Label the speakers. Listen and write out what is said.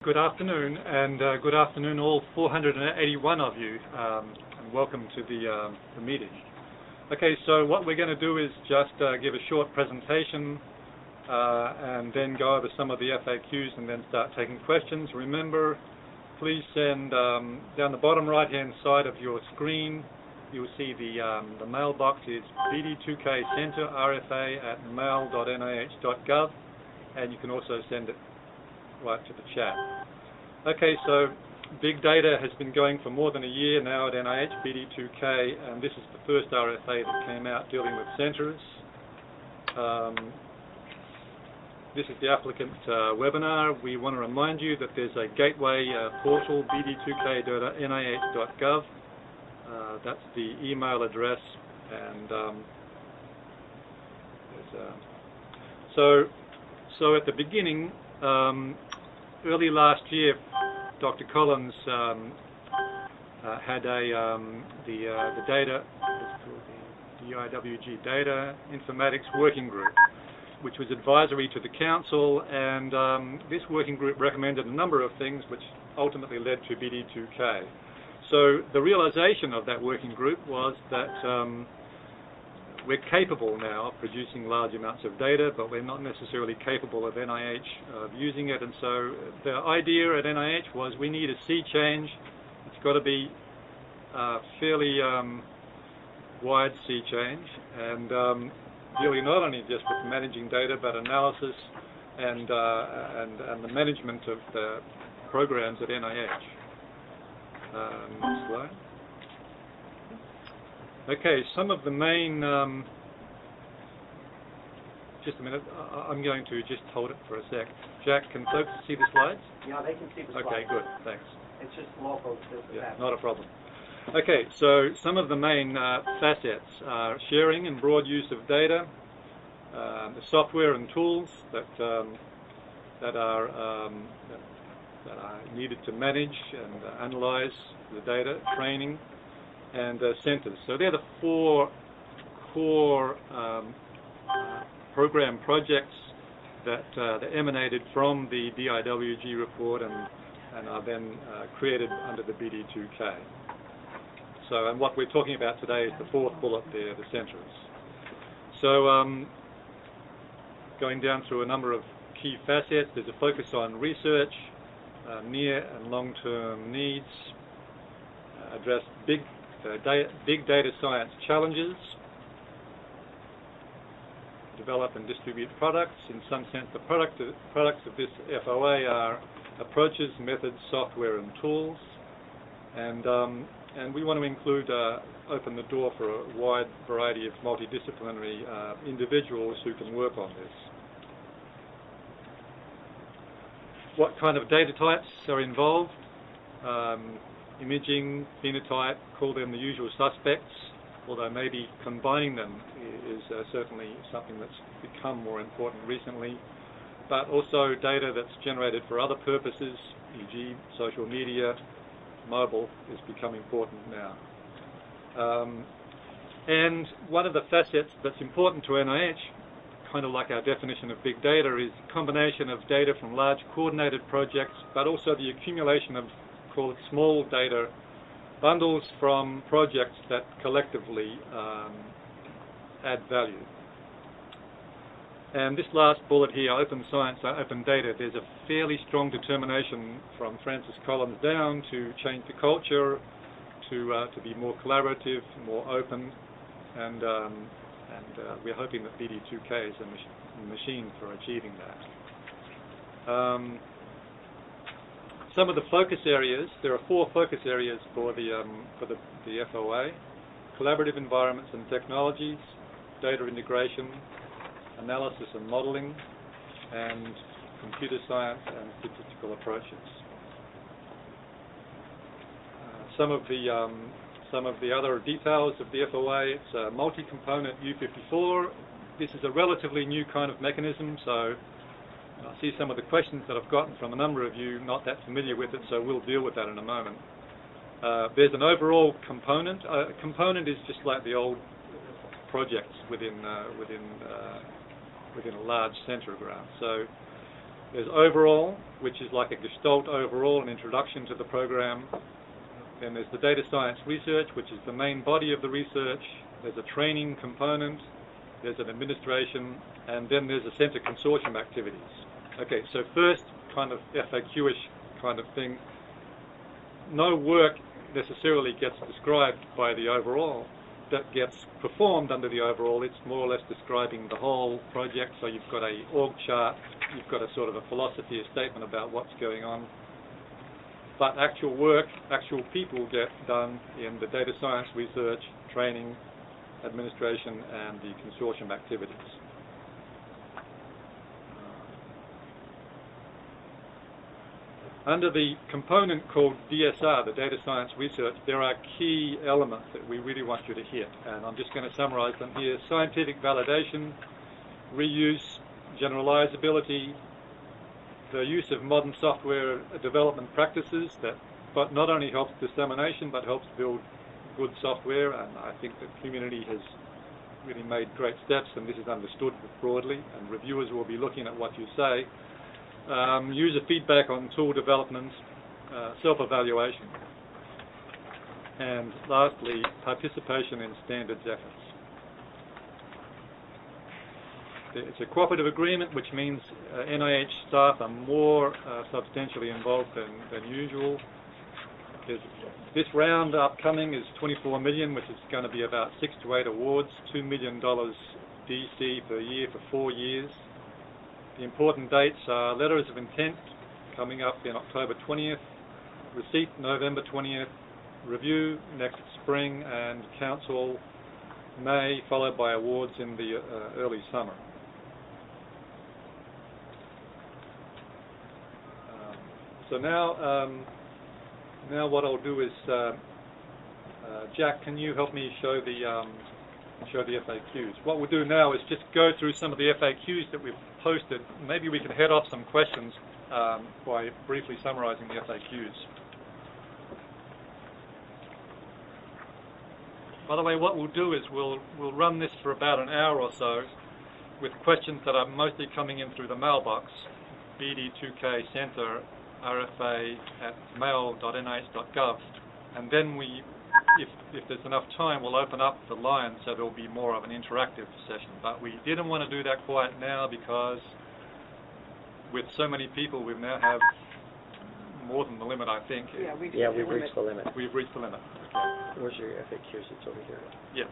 Speaker 1: Good afternoon, and good afternoon all 481 of you, and welcome to the meeting. Okay, so what we're going to do is just give a short presentation and then go over some of the FAQs and then start taking questions. Remember, please send down the bottom right-hand side of your screen, you'll see the mailbox is BD2K Center RFA at mail.nih.gov, and you can also send it right to the chat. Okay, so big data has been going for more than a year now at NIH, BD2K, and this is the first RFA that came out dealing with centers. This is the applicant webinar. We want to remind you that there's a gateway portal, bd2k.nih.gov. That's the email address, and so at the beginning, early last year, Dr. Collins had the data, it's called the DIWG Data Informatics Working Group, which was advisory to the Council, and this working group recommended a number of things which ultimately led to BD2K. So the realization of that working group was that we're capable now of producing large amounts of data, but we're not necessarily capable of NIH using it. And so the idea at NIH was we need a sea change. It's got to be fairly wide sea change, and dealing not only just with managing data, but analysis and the management of the programs at NIH. Next slide. Okay, some of the main, just a minute, I'm going to just hold it for a sec. Jack, can folks see the slides?
Speaker 2: Yeah, they can see the slides.
Speaker 1: Okay, good, thanks.
Speaker 2: It's just local.
Speaker 1: Yeah, not a problem. Okay, so some of the main facets are sharing and broad use of data, the software and tools that are needed to manage and analyze the data, training, and centers. So they're the four core program projects that emanated from the DIWG report and are then created under the BD2K. So, and what we're talking about today is the fourth bullet there, the centers. So going down through a number of key facets, there's a focus on research, near and long-term needs, address big data science challenges, develop and distribute products. In some sense, the products of this FOA are approaches, methods, software, and tools. And we want to include, open the door for a wide variety of multidisciplinary individuals who can work on this. What kind of data types are involved? Imaging, phenotype, call them the usual suspects, although maybe combining them is certainly something that's become more important recently. But also data that's generated for other purposes, e.g. social media, mobile, is becoming important now. And one of the facets that's important to NIH, kind of like our definition of big data, is a combination of data from large coordinated projects, but also the accumulation of, call it, small data bundles from projects that collectively add value. And this last bullet here, open science, open data, there's a fairly strong determination from Francis Collins down to change the culture, to be more collaborative, more open, and we're hoping that BD2K is a machine for achieving that. Some of the focus areas, there are 4 focus areas for the FOA: collaborative environments and technologies, data integration, analysis and modeling, and computer science and statistical approaches. Some of the other details of the FOA, it's a multi-component U54. This is a relatively new kind of mechanism, so I see some of the questions that I've gotten from a number of you not that familiar with it, so we'll deal with that in a moment. There's an overall component. A component is just like the old projects within a large center graph. So There's overall, which is like a gestalt overall, an introduction to the program. Then there's the data science research, which is the main body of the research. There's a training component. There's an administration, and then there's a centre consortium activities. Okay, so first kind of FAQ-ish kind of thing. No work necessarily gets described by the overall that gets performed under the overall. It's more or less describing the whole project. So you've got a org chart, you've got a sort of a philosophy, a statement about what's going on. But actual work, actual people get done in the data science research, training, administration, and the consortium activities. Under the component called DSR, the data science research, there are key elements that we really want you to hit, and I'm just going to summarize them here. Scientific validation, reuse, generalizability, the use of modern software development practices that but not only helps dissemination but helps build good software, and I think the community has really made great steps, and this is understood broadly, and reviewers will be looking at what you say. User feedback on tool development, self-evaluation, and lastly, participation in standards efforts. It's a cooperative agreement, which means NIH staff are more substantially involved than usual. This round upcoming is $24 million, which is going to be about 6 to 8 awards, $2 million DC per year for 4 years. The important dates are letters of intent coming up in October 20th, receipt November 20th, review next spring, and council May, followed by awards in the early summer. So now what I'll do is, Jack, can you help me show the FAQs? What we'll do now is just go through some of the FAQs that we've posted. Maybe we can head off some questions by briefly summarizing the FAQs. By the way, what we'll do is we'll run this for about an hour or so with questions that are mostly coming in through the mailbox, BD2K Center, RFA at mail.nih.gov, and then if there's enough time, we'll open up the line so there'll be more of an interactive session. But we didn't want to do that quite now because with so many people, we now have more than the limit, I think.
Speaker 2: Yeah, we've
Speaker 3: reached the limit.
Speaker 1: We've reached the limit. Okay.
Speaker 3: Where's your FAQs? It's over here.
Speaker 1: Yes.